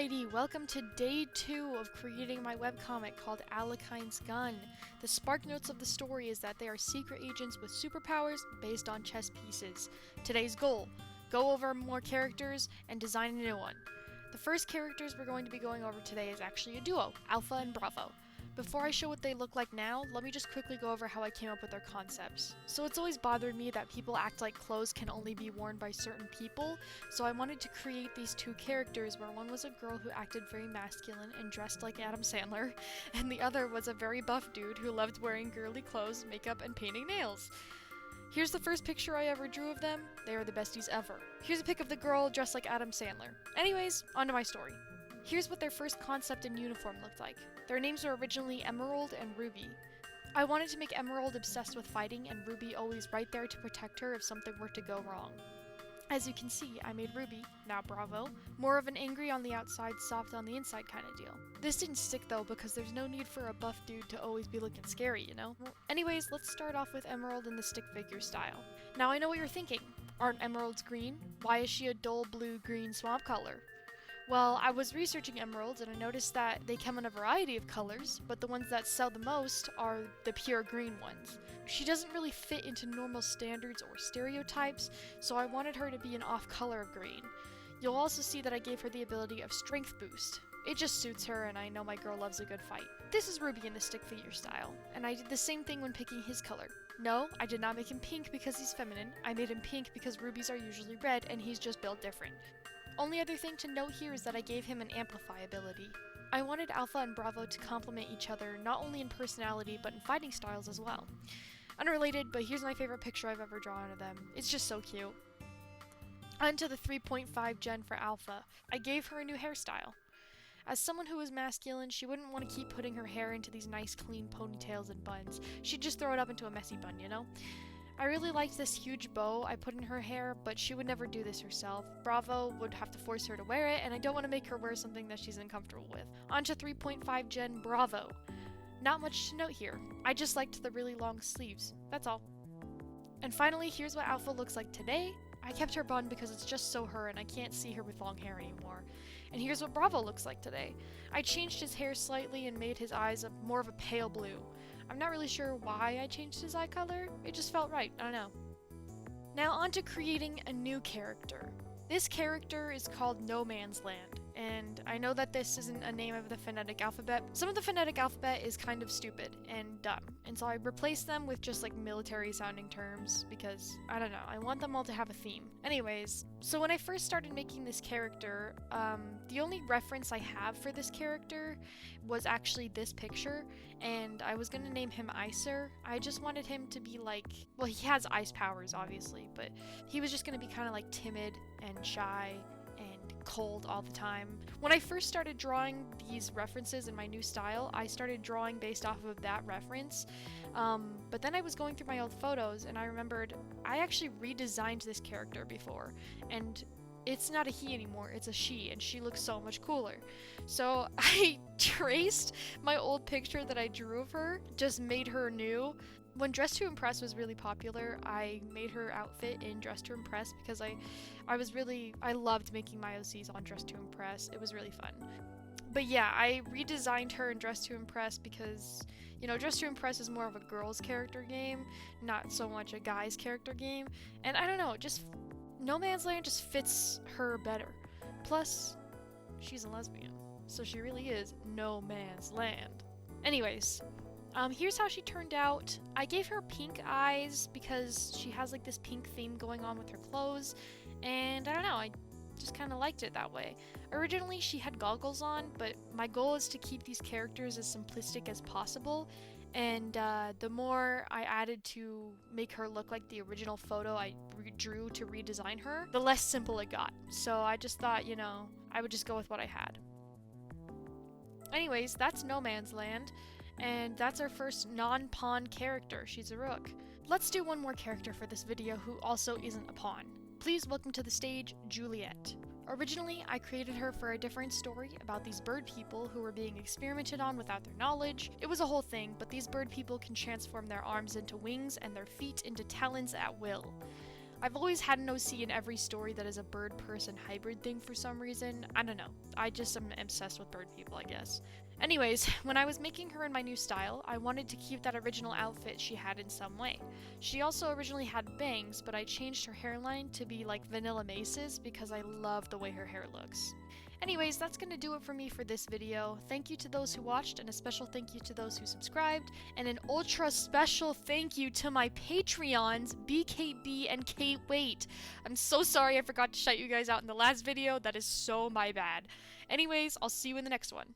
Alrighty, welcome to day 2 of creating my webcomic called Alekine's Gun. The spark notes of the story is that they are secret agents with superpowers based on chess pieces. Today's goal: go over more characters and design a new one. The first characters we're going to be going over today is actually a duo, Alpha and Bravo. Before I show what they look like now, let me just quickly go over how I came up with their concepts. So it's always bothered me that people act like clothes can only be worn by certain people, so I wanted to create these two characters where one was a girl who acted very masculine and dressed like Adam Sandler, and the other was a very buff dude who loved wearing girly clothes, makeup, and painting nails. Here's the first picture I ever drew of them. They are the besties ever. Here's a pic of the girl dressed like Adam Sandler. Anyways, onto my story. Here's what their first concept and uniform looked like. Their names were originally Emerald and Ruby. I wanted to make Emerald obsessed with fighting and Ruby always right there to protect her if something were to go wrong. As you can see, I made Ruby, now Bravo, more of an angry on the outside, soft on the inside kind of deal. This didn't stick though because there's no need for a buff dude to always be looking scary, you know? Anyways, let's start off with Emerald in the stick figure style. Now I know what you're thinking. Aren't emeralds green? Why is she a dull blue-green swamp color? Well, I was researching emeralds and I noticed that they come in a variety of colors, but the ones that sell the most are the pure green ones. She doesn't really fit into normal standards or stereotypes, so I wanted her to be an off color of green. You'll also see that I gave her the ability of strength boost. It just suits her, and I know my girl loves a good fight. This is Ruby in the stick figure style, and I did the same thing when picking his color. No, I did not make him pink because he's feminine. I made him pink because rubies are usually red and he's just built different. Only other thing to note here is that I gave him an amplify ability. I wanted Alpha and Bravo to complement each other not only in personality but in fighting styles as well. Unrelated, but here's my favorite picture I've ever drawn of them. It's just so cute. Onto the 3.5 gen for Alpha. I gave her a new hairstyle. As someone who is masculine, she wouldn't want to keep putting her hair into these nice clean ponytails and buns. She'd just throw it up into a messy bun, you know? I really liked this huge bow I put in her hair, but she would never do this herself. Bravo would have to force her to wear it, and I don't want to make her wear something that she's uncomfortable with. Onto 3.5 gen Bravo. Not much to note here. I just liked the really long sleeves. That's all. And finally, here's what Alpha looks like today. I kept her bun because it's just so her and I can't see her with long hair anymore. And here's what Bravo looks like today. I changed his hair slightly and made his eyes more of a pale blue. I'm not really sure why I changed his eye color, it just felt right, I don't know. Now on to creating a new character. This character is called No Man's Land, and I know that this isn't a name of the phonetic alphabet. Some of the phonetic alphabet is kind of stupid and dumb, and so I replaced them with just like military sounding terms because, I don't know, I want them all to have a theme. Anyways, so when I first started making this character, the only reference I have for this character was actually this picture, and I was gonna name him Icer. I just wanted him to be like, well, he has ice powers obviously, but he was just gonna be kind of like timid and shy and cold all the time. When I first started drawing these references in my new style, I started drawing based off of that reference, but then I was going through my old photos and I remembered I actually redesigned this character before, and it's not a he anymore, it's a she, and she looks so much cooler. So I traced my old picture that I drew of her, just made her new. When Dress to Impress was really popular, I made her outfit in Dress to Impress because I loved making my OCs on Dress to Impress. It was really fun. But yeah, I redesigned her in Dress to Impress because, you know, Dress to Impress is more of a girl's character game, not so much a guy's character game. And I don't know, just No Man's Land just fits her better. Plus, she's a lesbian, so she really is No Man's Land. Anyways, here's how she turned out. I gave her pink eyes because she has like this pink theme going on with her clothes, and I don't know, I just kind of liked it that way. Originally she had goggles on, but my goal is to keep these characters as simplistic as possible, and the more I added to make her look like the original photo I drew to redesign her, the less simple it got. So I just thought, you know, I would just go with what I had. Anyways, that's No Man's Land, and that's our first non-pawn character. She's a rook. Let's do one more character for this video who also isn't a pawn. Please welcome to the stage, Juliet. Originally, I created her for a different story about these bird people who were being experimented on without their knowledge. It was a whole thing, but these bird people can transform their arms into wings and their feet into talons at will. I've always had an OC in every story that is a bird-person hybrid thing for some reason. I don't know. I just am obsessed with bird people, I guess. Anyways, when I was making her in my new style, I wanted to keep that original outfit she had in some way. She also originally had bangs, but I changed her hairline to be like Vanilla Mace's because I love the way her hair looks. Anyways, that's gonna do it for me for this video. Thank you to those who watched, and a special thank you to those who subscribed, and an ultra special thank you to my Patreons, BKB and Kate Wait. I'm so sorry I forgot to shout you guys out in the last video. That is so my bad. Anyways, I'll see you in the next one.